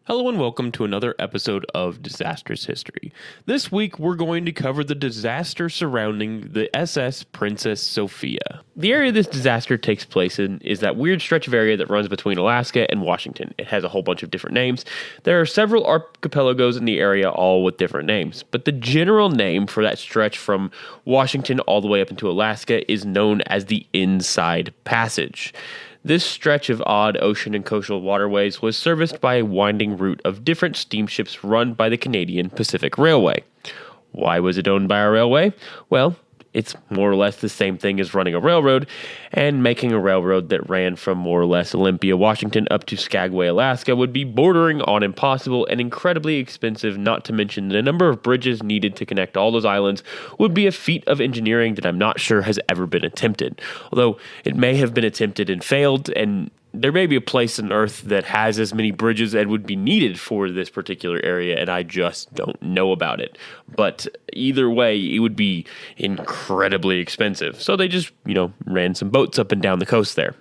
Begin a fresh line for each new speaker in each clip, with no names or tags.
Hello and welcome to another episode of Disastrous History. This week we're going to cover the disaster surrounding the SS Princess Sophia. The area this disaster takes place in is that weird stretch of area that runs between Alaska and Washington. It has a whole bunch of different names. There are several archipelagos in the area, all with different names, but the general name for that stretch from Washington all the way up into Alaska is known as the Inside Passage. This stretch of odd ocean and coastal waterways was serviced by a winding route of different steamships run by the Canadian Pacific Railway. Why was it owned by a railway? Well, it's more or less the same thing as running a railroad, and making a railroad that ran from more or less Olympia, Washington up to Skagway, Alaska would be bordering on impossible and incredibly expensive, not to mention the number of bridges needed to connect all those islands would be a feat of engineering that I'm not sure has ever been attempted. Although it may have been attempted and failed, and there may be a place on Earth that has as many bridges as would be needed for this particular area, and I just don't know about it. But either way, it would be incredibly expensive. So they just, ran some boats up and down the coast there.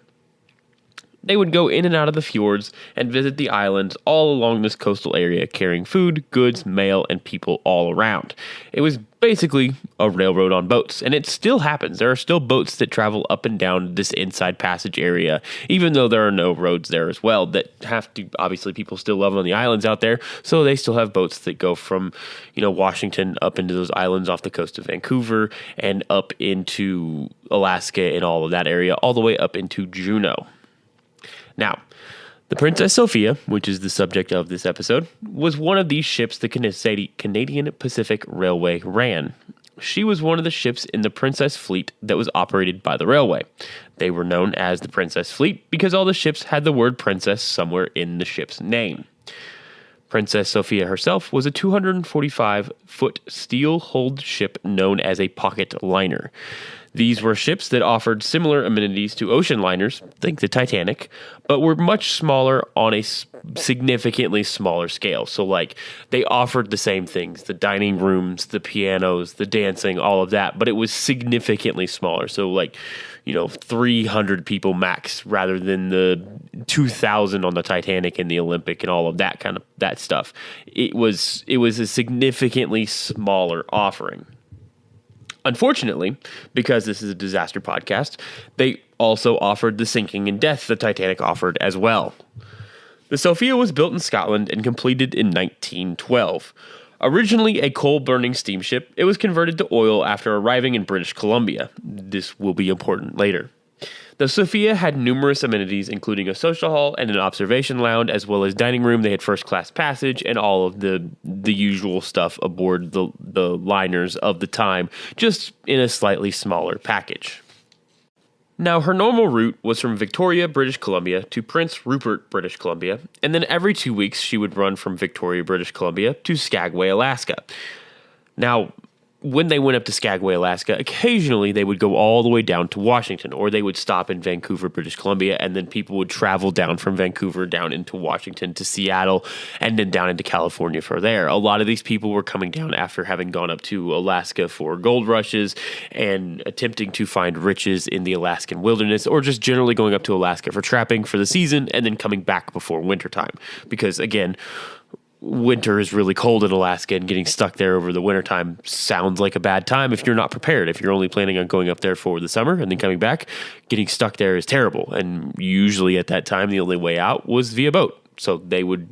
They would go in and out of the fjords and visit the islands all along this coastal area, carrying food, goods, mail, and people all around. It was basically a railroad on boats, and it still happens. There are still boats that travel up and down this Inside Passage area, even though there are no roads there as well that have to, obviously people still love on the islands out there, so they still have boats that go from, Washington up into those islands off the coast of Vancouver and up into Alaska and all of that area, all the way up into Juneau. Now, the Princess Sophia, which is the subject of this episode, was one of these ships the Canadian Pacific Railway ran. She was one of the ships in the Princess Fleet that was operated by the railway. They were known as the Princess Fleet because all the ships had the word princess somewhere in the ship's name. Princess Sophia herself was a 245-foot steel-hulled ship known as a pocket liner. These were ships that offered similar amenities to ocean liners, think the Titanic, but were much smaller on a significantly smaller scale. So, they offered the same things, the dining rooms, the pianos, the dancing, all of that, but it was significantly smaller. So, 300 people max rather than the 2,000 on the Titanic and the Olympic and all of that kind of that stuff. It was a significantly smaller offering. Unfortunately, because this is a disaster podcast, they also offered the sinking and death the Titanic offered as well. The Sophia was built in Scotland and completed in 1912. Originally a coal-burning steamship, it was converted to oil after arriving in British Columbia. This will be important later. The Sophia had numerous amenities, including a social hall and an observation lounge, as well as dining room. They had first-class passage and all of the usual stuff aboard the liners of the time, just in a slightly smaller package. Now, her normal route was from Victoria, British Columbia, to Prince Rupert, British Columbia, and then every 2 weeks she would run from Victoria, British Columbia, to Skagway, Alaska. Now, when they went up to Skagway, Alaska, occasionally they would go all the way down to Washington, or they would stop in Vancouver, British Columbia, and then people would travel down from Vancouver down into Washington to Seattle, and then down into California from there. A lot of these people were coming down after having gone up to Alaska for gold rushes and attempting to find riches in the Alaskan wilderness, or just generally going up to Alaska for trapping for the season and then coming back before wintertime. Because, again, winter is really cold in Alaska, and getting stuck there over the wintertime sounds like a bad time if you're not prepared. If you're only planning on going up there for the summer and then coming back, getting stuck there is terrible. And usually at that time, the only way out was via boat. So they would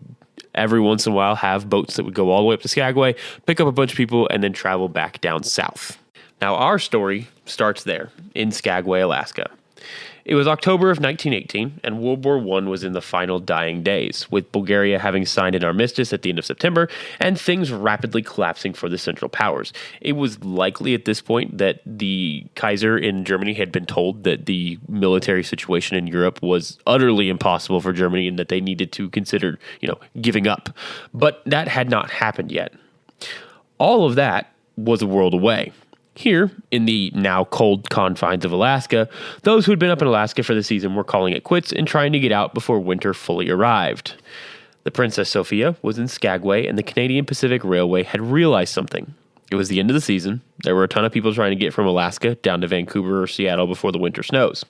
every once in a while have boats that would go all the way up to Skagway, pick up a bunch of people, and then travel back down south. Now, our story starts there in Skagway, Alaska. It was October of 1918, and World War I was in the final dying days, with Bulgaria having signed an armistice at the end of September, and things rapidly collapsing for the Central Powers. It was likely at this point that the Kaiser in Germany had been told that the military situation in Europe was utterly impossible for Germany and that they needed to consider, giving up. But that had not happened yet. All of that was a world away. Here, in the now cold confines of Alaska, those who had been up in Alaska for the season were calling it quits and trying to get out before winter fully arrived. The Princess Sophia was in Skagway, and the Canadian Pacific Railway had realized something. It was the end of the season. There were a ton of people trying to get from Alaska down to Vancouver or Seattle before the winter snows.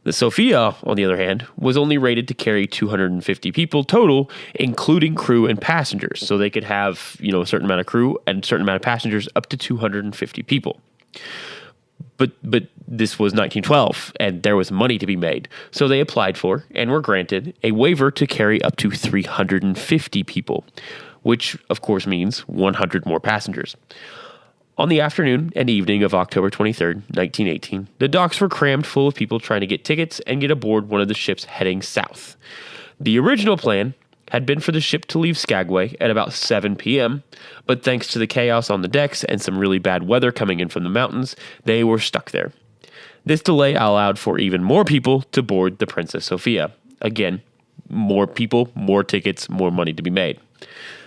The Sophia, on the other hand, was only rated to carry 250 people total, including crew and passengers. So they could have, a certain amount of crew and a certain amount of passengers up to 250 people. But this was 1912, and there was money to be made. So they applied for and were granted a waiver to carry up to 350 people, which of course means 100 more passengers. On the afternoon and evening of October 23rd, 1918, the docks were crammed full of people trying to get tickets and get aboard one of the ships heading south. The original plan had been for the ship to leave Skagway at about 7 p.m., but thanks to the chaos on the decks and some really bad weather coming in from the mountains, they were stuck there. This delay allowed for even more people to board the Princess Sophia. Again, more people, more tickets, more money to be made.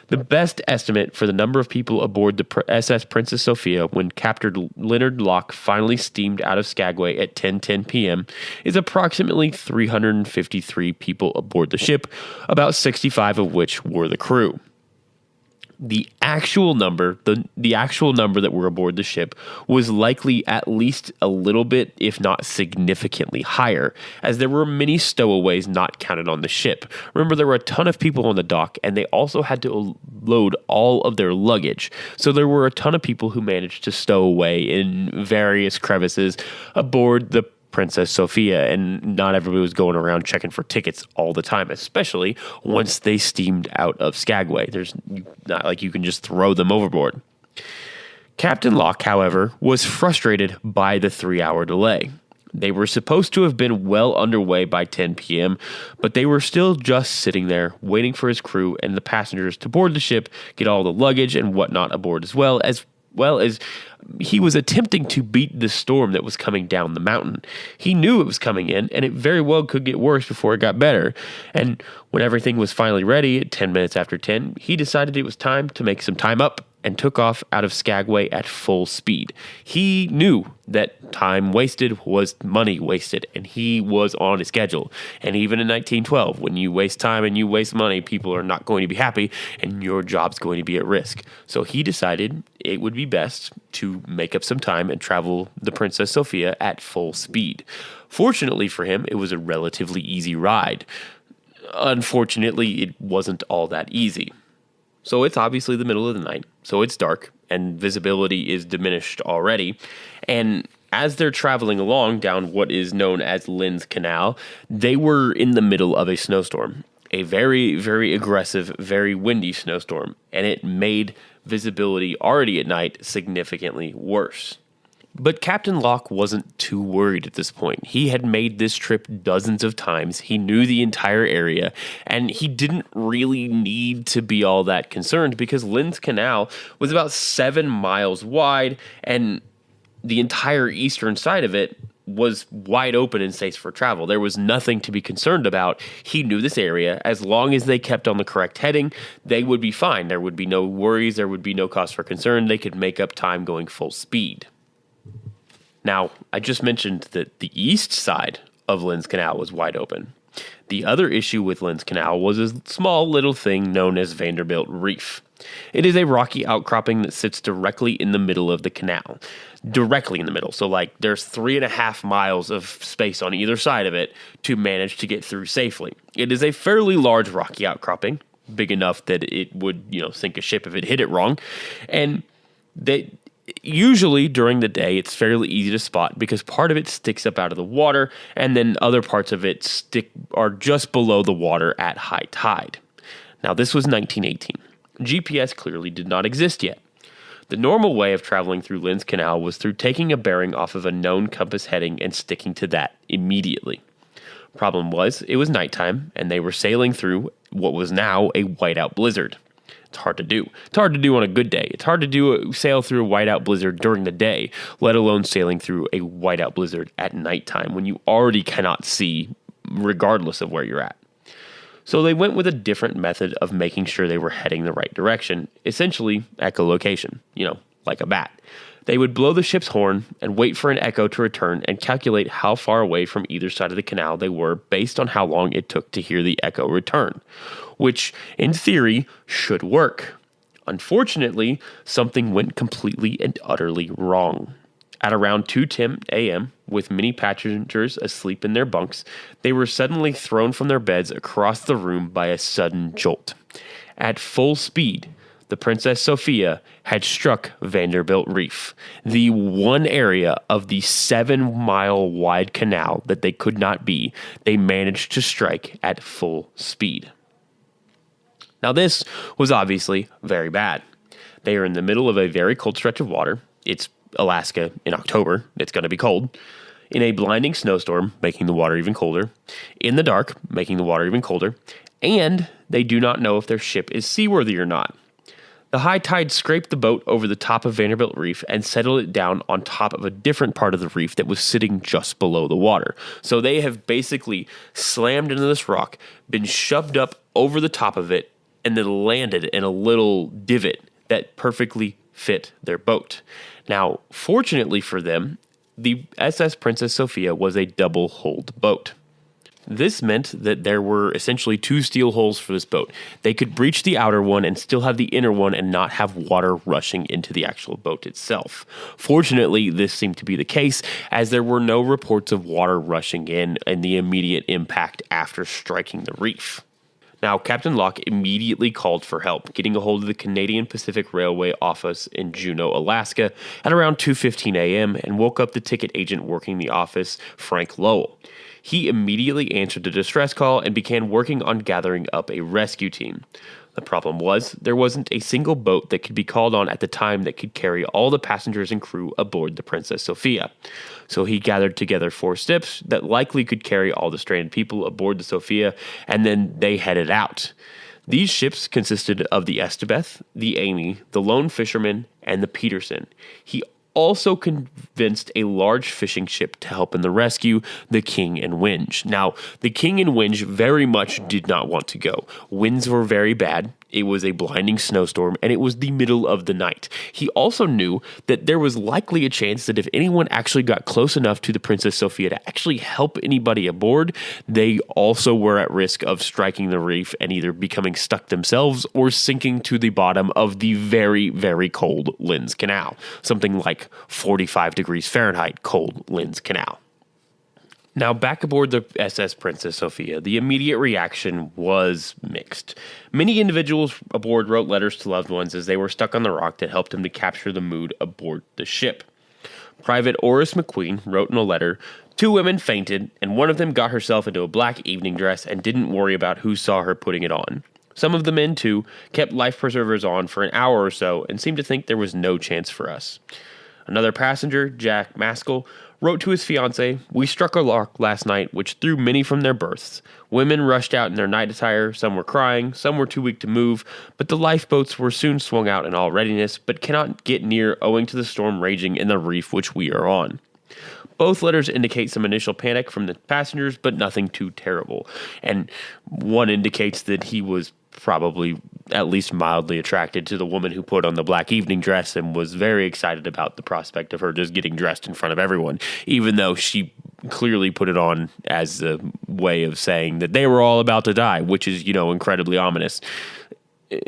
The best estimate for the number of people aboard the SS Princess Sophia when Captain Leonard Locke finally steamed out of Skagway at 10:10 p.m. is approximately 353 people aboard the ship, about 65 of which were the crew. The actual number that were aboard the ship was likely at least a little bit, if not significantly higher, as there were many stowaways not counted on the ship. Remember, there were a ton of people on the dock, and they also had to load all of their luggage. So there were a ton of people who managed to stow away in various crevices aboard the Princess Sophia, and not everybody was going around checking for tickets all the time, especially once they steamed out of Skagway. There's not like you can just throw them overboard. Captain Locke, however, was frustrated by the 3-hour delay. They were supposed to have been well underway by 10 p.m., but they were still just sitting there waiting for his crew and the passengers to board the ship, get all the luggage and whatnot aboard, as well as he was attempting to beat the storm that was coming down the mountain. He knew it was coming in, and it very well could get worse before it got better. And when everything was finally ready at 10 minutes after 10, he decided it was time to make some time up and took off out of Skagway at full speed. He knew that time wasted was money wasted, and he was on a schedule. And even in 1912, when you waste time and you waste money, people are not going to be happy, and your job's going to be at risk. So he decided it would be best to make up some time and travel the Princess Sophia at full speed. Fortunately for him, it was a relatively easy ride. Unfortunately, it wasn't all that easy. So it's obviously the middle of the night, so it's dark, and visibility is diminished already. And as they're traveling along down what is known as Lynn's Canal, they were in the middle of a snowstorm, a very, very aggressive, very windy snowstorm, and it made visibility already at night significantly worse. But Captain Locke wasn't too worried at this point. He had made this trip dozens of times. He knew the entire area, and he didn't really need to be all that concerned because Lynn's Canal was about 7 miles wide, and the entire eastern side of it was wide open and safe for travel. There was nothing to be concerned about. He knew this area. As long as they kept on the correct heading, they would be fine. There would be no worries. There would be no cause for concern. They could make up time going full speed. Now, I just mentioned that the east side of Lynn's Canal was wide open. The other issue with Lynn's Canal was a small little thing known as Vanderbilt Reef. It is a rocky outcropping that sits directly in the middle of the canal. Directly in the middle. So there's 3.5 miles of space on either side of it to manage to get through safely. It is a fairly large rocky outcropping, big enough that it would, sink a ship if it hit it wrong. And usually during the day, it's fairly easy to spot because part of it sticks up out of the water, and then other parts of it are just below the water at high tide. Now, this was 1918. GPS clearly did not exist yet. The normal way of traveling through Lynn's Canal was through taking a bearing off of a known compass heading and sticking to that immediately. Problem was, it was nighttime, and they were sailing through what was now a whiteout blizzard. It's hard to do. It's hard to do on a good day. It's hard to sail through a whiteout blizzard during the day, let alone sailing through a whiteout blizzard at nighttime when you already cannot see regardless of where you're at. So they went with a different method of making sure they were heading the right direction, essentially echolocation, like a bat. They would blow the ship's horn and wait for an echo to return and calculate how far away from either side of the canal they were based on how long it took to hear the echo return, which, in theory, should work. Unfortunately, something went completely and utterly wrong. At around 2:10 a.m., with many passengers asleep in their bunks, they were suddenly thrown from their beds across the room by a sudden jolt. At full speed, the Princess Sophia had struck Vanderbilt Reef, the one area of the 7-mile wide canal that they could not be. They managed to strike at full speed. Now, this was obviously very bad. They are in the middle of a very cold stretch of water. It's Alaska in October. It's going to be cold. In a blinding snowstorm, making the water even colder. In the dark, making the water even colder. And they do not know if their ship is seaworthy or not. The high tide scraped the boat over the top of Vanderbilt Reef and settled it down on top of a different part of the reef that was sitting just below the water. So they have basically slammed into this rock, been shoved up over the top of it, and then landed in a little divot that perfectly fit their boat. Now, fortunately for them, the SS Princess Sophia was a double-hulled boat. This meant that there were essentially 2 steel hulls for this boat. They could breach the outer one and still have the inner one and not have water rushing into the actual boat itself. Fortunately, this seemed to be the case, as there were no reports of water rushing in the immediate impact after striking the reef. Now, Captain Locke immediately called for help, getting a hold of the Canadian Pacific Railway office in Juneau, Alaska, at around 2:15 a.m. and woke up the ticket agent working the office, Frank Lowell. He immediately answered the distress call and began working on gathering up a rescue team. The problem was, there wasn't a single boat that could be called on at the time that could carry all the passengers and crew aboard the Princess Sophia. So he gathered together 4 ships that likely could carry all the stranded people aboard the Sophia, and then they headed out. These ships consisted of the Estebeth, the Amy, the Lone Fisherman, and the Peterson. He also convinced a large fishing ship to help in the rescue, the King and Winge. Now, the King and Winge very much did not want to go. Winds were very bad. It was a blinding snowstorm, and it was the middle of the night. He also knew that there was likely a chance that if anyone actually got close enough to the Princess Sophia to actually help anybody aboard, they also were at risk of striking the reef and either becoming stuck themselves or sinking to the bottom of the very, very cold Lynns Canal. Something like 45 degrees Fahrenheit cold Lynns Canal. Now, back aboard the SS Princess Sophia, the immediate reaction was mixed. Many individuals aboard wrote letters to loved ones as they were stuck on the rock that helped them to capture the mood aboard the ship. Private Oris McQueen wrote in a letter, 2 women fainted, and one of them got herself into a black evening dress and didn't worry about who saw her putting it on. Some of the men, too, kept life preservers on for an hour or so and seemed to think there was no chance for us. Another passenger, Jack Maskell, wrote to his fiancée, "We struck a rock last night which threw many from their berths. Women rushed out in their night attire, some were crying, some were too weak to move, but the lifeboats were soon swung out in all readiness, but cannot get near owing to the storm raging in the reef which we are on." Both letters indicate some initial panic from the passengers, but nothing too terrible. And one indicates that he was probably at least mildly attracted to the woman who put on the black evening dress and was very excited about the prospect of her just getting dressed in front of everyone, even though she clearly put it on as a way of saying that they were all about to die, which is, incredibly ominous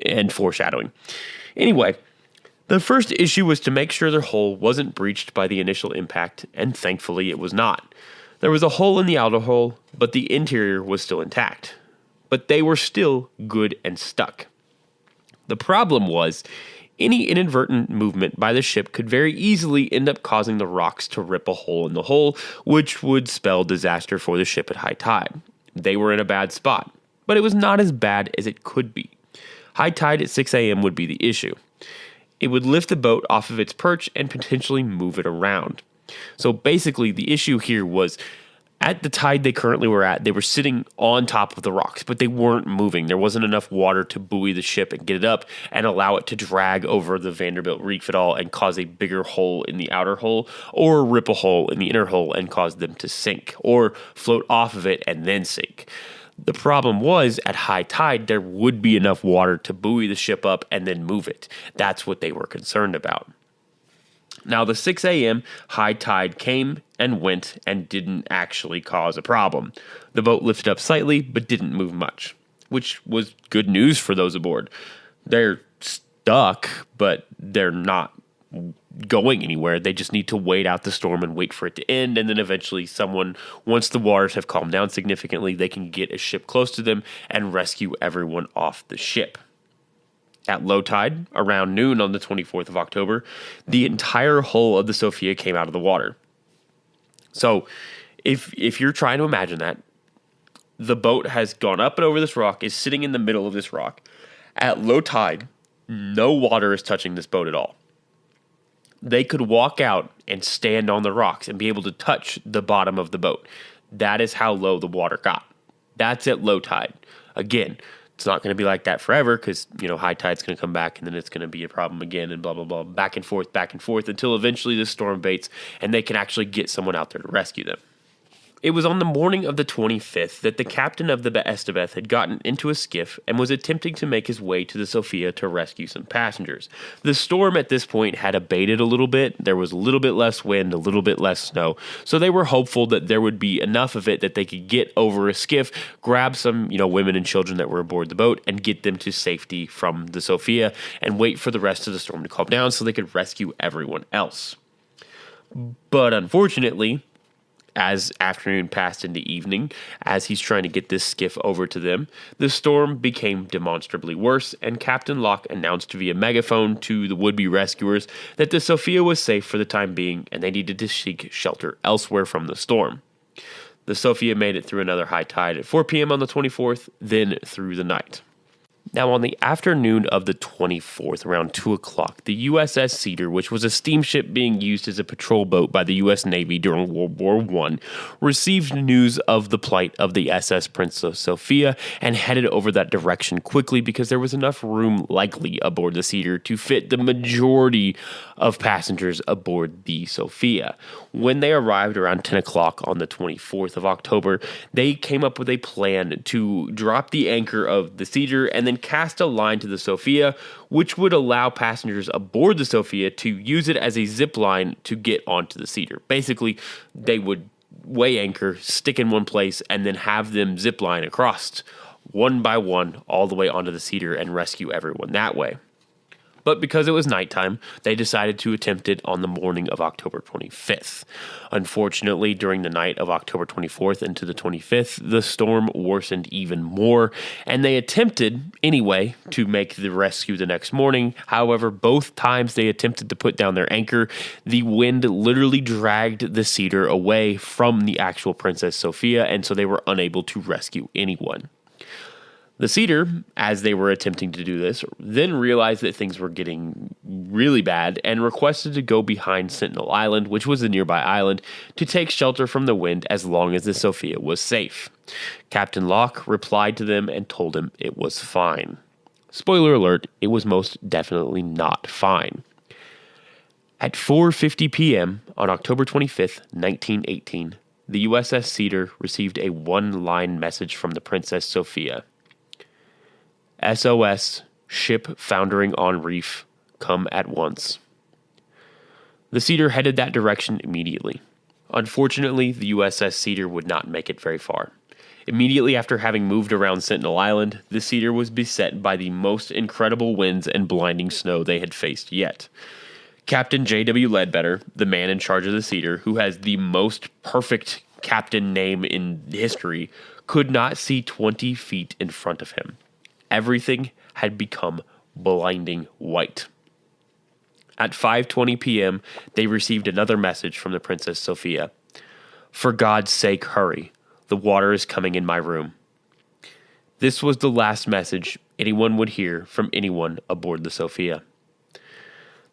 and foreshadowing. Anyway, the first issue was to make sure their hull wasn't breached by the initial impact, and thankfully it was not. There was a hole in the outer hull, but the interior was still intact. But they were still good and stuck. The problem was, any inadvertent movement by the ship could very easily end up causing the rocks to rip a hole in the hull, which would spell disaster for the ship at high tide. They were in a bad spot, but it was not as bad as it could be. High tide at 6 a.m. would be the issue. It would lift the boat off of its perch and potentially move it around. So basically, the issue here was, at the tide they currently were at, they were sitting on top of the rocks, but they weren't moving. There wasn't enough water to buoy the ship and get it up and allow it to drag over the Vanderbilt Reef at all and cause a bigger hole in the outer hull, or rip a hole in the inner hull and cause them to sink, or float off of it and then sink. The problem was, at high tide, there would be enough water to buoy the ship up and then move it. That's what they were concerned about. Now, the 6 a.m. high tide came and went and didn't actually cause a problem. The boat lifted up slightly, but didn't move much, which was good news for those aboard. They're stuck, but they're not going anywhere. They just need to wait out the storm and wait for it to end. And then eventually once the waters have calmed down significantly, they can get a ship close to them and rescue everyone off the ship. At low tide, around noon on the 24th of October, the entire hull of the Sophia came out of the water. So if you're trying to imagine that, the boat has gone up and over this rock, is sitting in the middle of this rock. At low tide, no water is touching this boat at all. They could walk out and stand on the rocks and be able to touch the bottom of the boat. That is how low the water got. That's at low tide. Again, it's not going to be like that forever because, high tide's going to come back and then it's going to be a problem again and blah, blah, blah, back and forth until eventually the storm abates and they can actually get someone out there to rescue them. It was on the morning of the 25th that the captain of the Estebeth had gotten into a skiff and was attempting to make his way to the Sophia to rescue some passengers. The storm at this point had abated a little bit. There was a little bit less wind, a little bit less snow. So they were hopeful that there would be enough of it that they could get over a skiff, grab some, women and children that were aboard the boat and get them to safety from the Sophia and wait for the rest of the storm to calm down so they could rescue everyone else. But unfortunately, as afternoon passed into evening, as he's trying to get this skiff over to them, the storm became demonstrably worse, and Captain Locke announced via megaphone to the would-be rescuers that the Sophia was safe for the time being, and they needed to seek shelter elsewhere from the storm. The Sophia made it through another high tide at 4 p.m. on the 24th, then through the night. Now, on the afternoon of the 24th, around 2 o'clock, the USS Cedar, which was a steamship being used as a patrol boat by the U.S. Navy during World War I, received news of the plight of the SS Princess Sophia and headed over that direction quickly because there was enough room likely aboard the Cedar to fit the majority of passengers aboard the Sophia. When they arrived around 10 o'clock on the 24th of October, they came up with a plan to drop the anchor of the Cedar and then cast a line to the Sophia, which would allow passengers aboard the Sophia to use it as a zip line to get onto the Cedar. Basically, they would weigh anchor, stick in one place, and then have them zip line across one by one all the way onto the Cedar and rescue everyone that way. But because it was nighttime, they decided to attempt it on the morning of October 25th. Unfortunately, during the night of October 24th into the 25th, the storm worsened even more, and they attempted, anyway, to make the rescue the next morning. However, both times they attempted to put down their anchor, the wind literally dragged the Cedar away from the actual Princess Sophia, and so they were unable to rescue anyone. The Cedar, as they were attempting to do this, then realized that things were getting really bad and requested to go behind Sentinel Island, which was a nearby island, to take shelter from the wind as long as the Sophia was safe. Captain Locke replied to them and told him it was fine. Spoiler alert, it was most definitely not fine. At 4:50 p.m. on October 25th, 1918, the USS Cedar received a one-line message from the Princess Sophia. SOS, ship foundering on reef, come at once. The Cedar headed that direction immediately. Unfortunately, the USS Cedar would not make it very far. Immediately after having moved around Sentinel Island, the Cedar was beset by the most incredible winds and blinding snow they had faced yet. Captain J.W. Ledbetter, the man in charge of the Cedar, who has the most perfect captain name in history, could not see 20 feet in front of him. Everything had become blinding white. At 5:20 p.m., they received another message from the Princess Sophia. For God's sake, hurry. The water is coming in my room. This was the last message anyone would hear from anyone aboard the Sophia.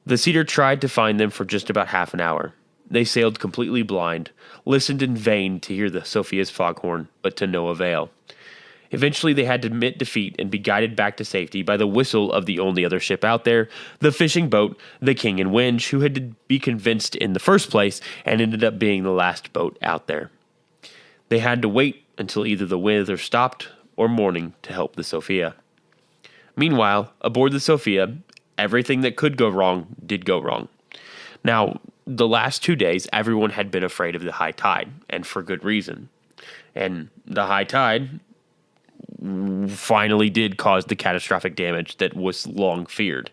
The Cedar tried to find them for just about half an hour. They sailed completely blind, listened in vain to hear the Sophia's foghorn, but to no avail. Eventually, they had to admit defeat and be guided back to safety by the whistle of the only other ship out there, the fishing boat, the King and Winch, who had to be convinced in the first place and ended up being the last boat out there. They had to wait until either the weather stopped or morning to help the Sophia. Meanwhile, aboard the Sophia, everything that could go wrong did go wrong. Now, the last 2 days, everyone had been afraid of the high tide, and for good reason. And the high tide finally did cause the catastrophic damage that was long feared.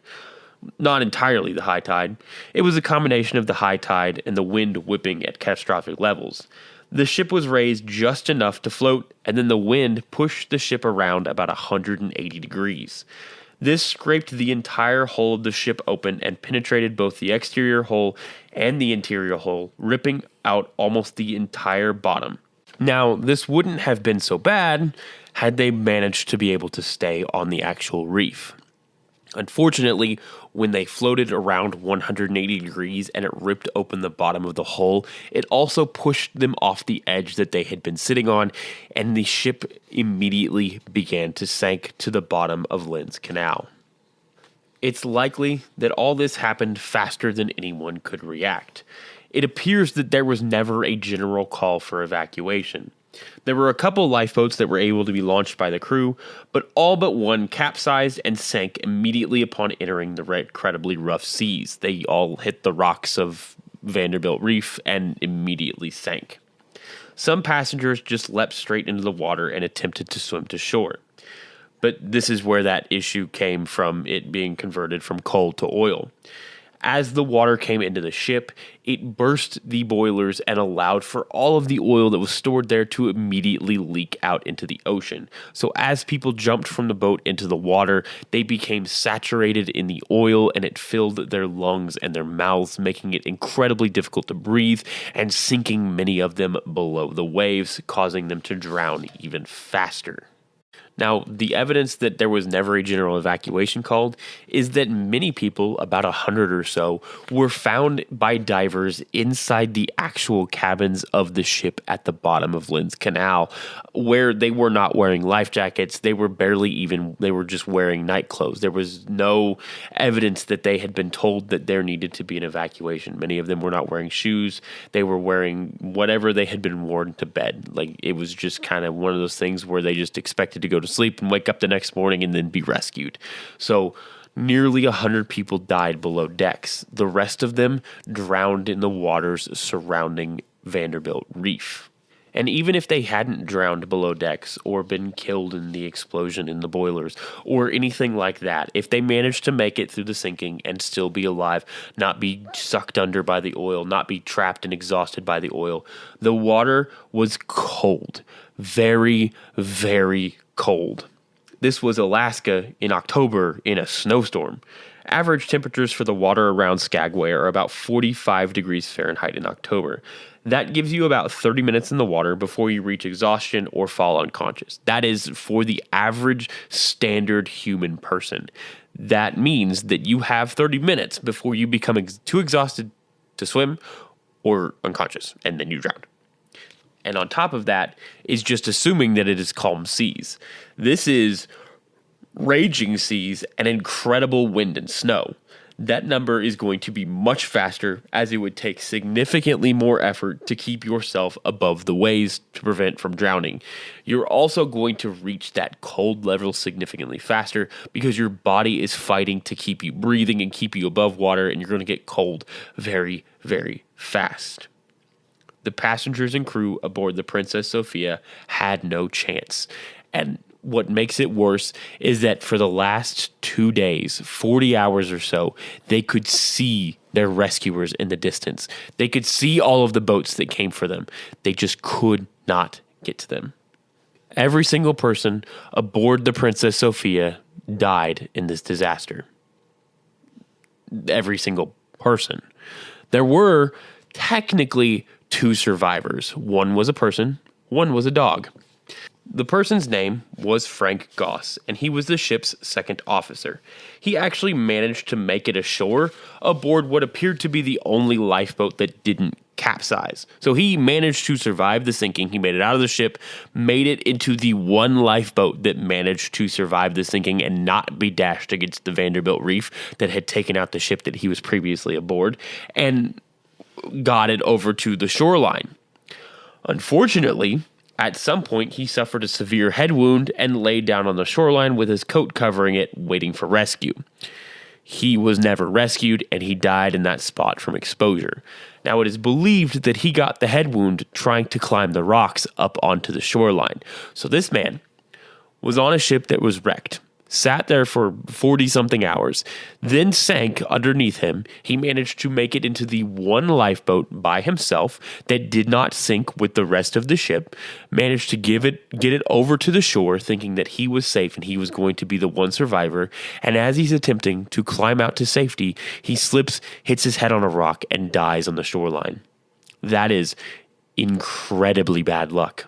not entirely the high tide. It was a combination of the high tide and the wind whipping at catastrophic levels. The ship was raised just enough to float, and then the wind pushed the ship around about 180 degrees. This scraped the entire hull of the ship open and penetrated both the exterior hull and the interior hull, ripping out almost the entire bottom. Now, this wouldn't have been so bad had they managed to be able to stay on the actual reef. Unfortunately, when they floated around 180 degrees and it ripped open the bottom of the hull, it also pushed them off the edge that they had been sitting on, and the ship immediately began to sink to the bottom of Lynns Canal. It's likely that all this happened faster than anyone could react. It appears that there was never a general call for evacuation. There were a couple lifeboats that were able to be launched by the crew, but all but one capsized and sank immediately upon entering the incredibly rough seas. They all hit the rocks of Vanderbilt Reef and immediately sank. Some passengers just leapt straight into the water and attempted to swim to shore. But this is where that issue came from, it being converted from coal to oil. As the water came into the ship, it burst the boilers and allowed for all of the oil that was stored there to immediately leak out into the ocean. So as people jumped from the boat into the water, they became saturated in the oil and it filled their lungs and their mouths, making it incredibly difficult to breathe and sinking many of them below the waves, causing them to drown even faster. Now, the evidence that there was never a general evacuation called is that many people, about 100 or so, were found by divers inside the actual cabins of the ship at the bottom of Lynns Canal, where they were not wearing life jackets. They were just wearing night clothes. There was no evidence that they had been told that there needed to be an evacuation. Many of them were not wearing shoes. They were wearing whatever they had been worn to bed. Like, it was just kind of one of those things where they just expected to go to sleep and wake up the next morning and then be rescued. So nearly 100 people died below decks. The rest of them drowned in the waters surrounding Vanderbilt Reef. And even if they hadn't drowned below decks or been killed in the explosion in the boilers or anything like that, if they managed to make it through the sinking and still be alive, not be sucked under by the oil, not be trapped and exhausted by the oil, the water was cold. Very, very cold. This was Alaska in October in a snowstorm. Average temperatures for the water around Skagway are about 45 degrees Fahrenheit in October. That gives you about 30 minutes in the water before you reach exhaustion or fall unconscious. That is for the average standard human person. That means that you have 30 minutes before you become too exhausted to swim or unconscious, and then you drown. And on top of that is just assuming that it is calm seas. This is raging seas and incredible wind and snow. That number is going to be much faster, as it would take significantly more effort to keep yourself above the waves to prevent from drowning. You're also going to reach that cold level significantly faster because your body is fighting to keep you breathing and keep you above water, and you're going to get cold very, very fast. The passengers and crew aboard the Princess Sophia had no chance. And what makes it worse is that for the last 2 days, 40 hours or so, they could see their rescuers in the distance. They could see all of the boats that came for them. They just could not get to them. Every single person aboard the Princess Sophia died in this disaster. Every single person. There were technically 2 survivors. One was a person, one was a dog. The person's name was Frank Goss, and he was the ship's second officer. He actually managed to make it ashore aboard what appeared to be the only lifeboat that didn't capsize. So he managed to survive the sinking. He made it out of the ship, made it into the one lifeboat that managed to survive the sinking and not be dashed against the Vanderbilt Reef that had taken out the ship that he was previously aboard, and got it over to the shoreline. Unfortunately, at some point, he suffered a severe head wound and laid down on the shoreline with his coat covering it, waiting for rescue. He was never rescued, and he died in that spot from exposure. Now, it is believed that he got the head wound trying to climb the rocks up onto the shoreline. So this man was on a ship that was wrecked, sat there for 40-something hours, then sank underneath him. He managed to make it into the one lifeboat by himself that did not sink with the rest of the ship, managed to get it over to the shore, thinking that he was safe and he was going to be the one survivor, and as he's attempting to climb out to safety, he slips, hits his head on a rock, and dies on the shoreline. That is incredibly bad luck.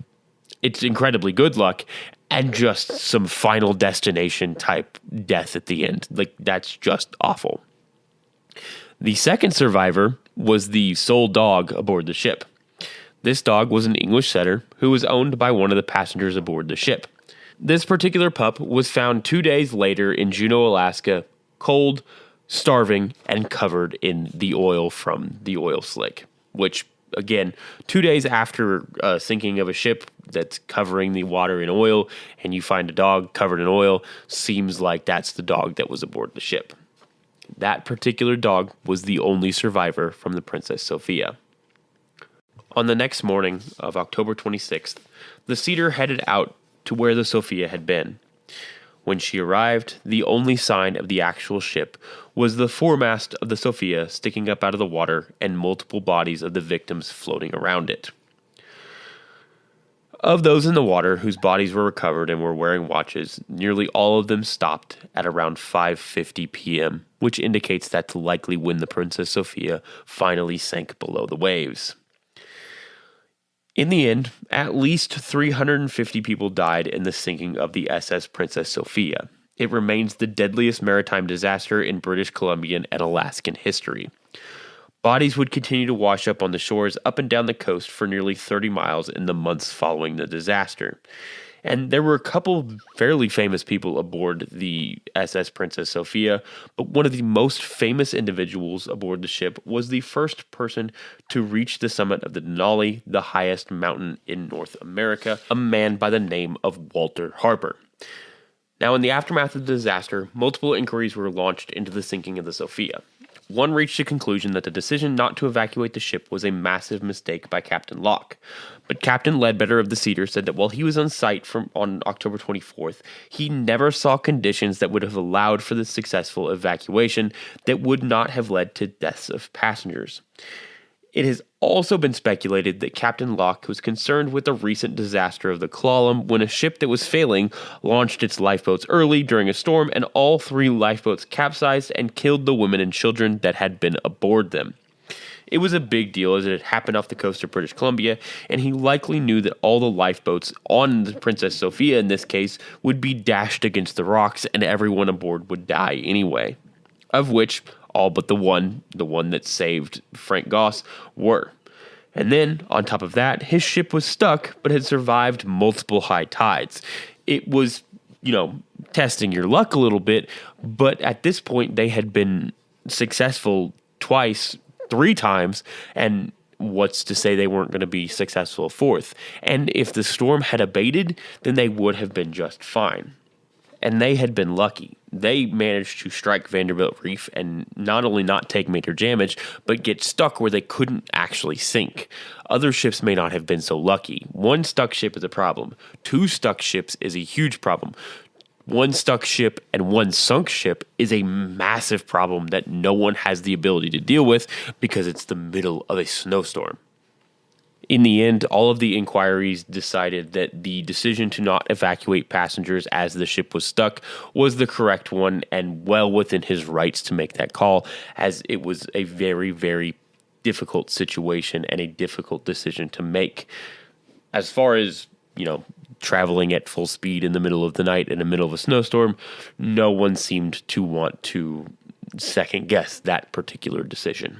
It's incredibly good luck, and just some Final Destination type death at the end. Like, that's just awful. The second survivor was the sole dog aboard the ship. This dog was an English setter who was owned by one of the passengers aboard the ship. This particular pup was found 2 days later in Juneau, Alaska, cold, starving, and covered in the oil from the oil slick, which, again, 2 days after sinking of a ship that's covering the water in oil, and you find a dog covered in oil, seems like that's the dog that was aboard the ship. That particular dog was the only survivor from the Princess Sophia. On the next morning of October 26th, the Cedar headed out to where the Sophia had been. When she arrived, the only sign of the actual ship was the foremast of the Sophia sticking up out of the water and multiple bodies of the victims floating around it. Of those in the water whose bodies were recovered and were wearing watches, nearly all of them stopped at around 5:50 p.m., which indicates that's likely when the Princess Sophia finally sank below the waves. In the end, at least 350 people died in the sinking of the SS Princess Sophia. It remains the deadliest maritime disaster in British Columbian and Alaskan history. Bodies would continue to wash up on the shores up and down the coast for nearly 30 miles in the months following the disaster. And there were a couple fairly famous people aboard the SS Princess Sophia, but one of the most famous individuals aboard the ship was the first person to reach the summit of the Denali, the highest mountain in North America, a man by the name of Walter Harper. Now, in the aftermath of the disaster, multiple inquiries were launched into the sinking of the Sophia. One reached a conclusion that the decision not to evacuate the ship was a massive mistake by Captain Locke. But Captain Ledbetter of the Cedar said that while he was on site on October 24th, he never saw conditions that would have allowed for the successful evacuation that would not have led to deaths of passengers. It has also been speculated that Captain Locke was concerned with the recent disaster of the Clallam when a ship that was failing launched its lifeboats early during a storm, and all 3 lifeboats capsized and killed the women and children that had been aboard them. It was a big deal as it had happened off the coast of British Columbia, and he likely knew that all the lifeboats on the Princess Sophia in this case would be dashed against the rocks and everyone aboard would die anyway, of which all but the one that saved Frank Goss, were. And then, on top of that, his ship was stuck, but had survived multiple high tides. It was, testing your luck a little bit, but at this point, they had been successful twice, 3 times, and what's to say they weren't going to be successful a 4th? And if the storm had abated, then they would have been just fine. And they had been lucky. They managed to strike Vanderbilt Reef and not only not take major damage, but get stuck where they couldn't actually sink. Other ships may not have been so lucky. 1 stuck ship is a problem. 2 stuck ships is a huge problem. 1 stuck ship and 1 sunk ship is a massive problem that no one has the ability to deal with because it's the middle of a snowstorm. In the end, all of the inquiries decided that the decision to not evacuate passengers as the ship was stuck was the correct one and well within his rights to make that call, as it was a very, very difficult situation and a difficult decision to make. As far as, traveling at full speed in the middle of the night in the middle of a snowstorm, no one seemed to want to second guess that particular decision.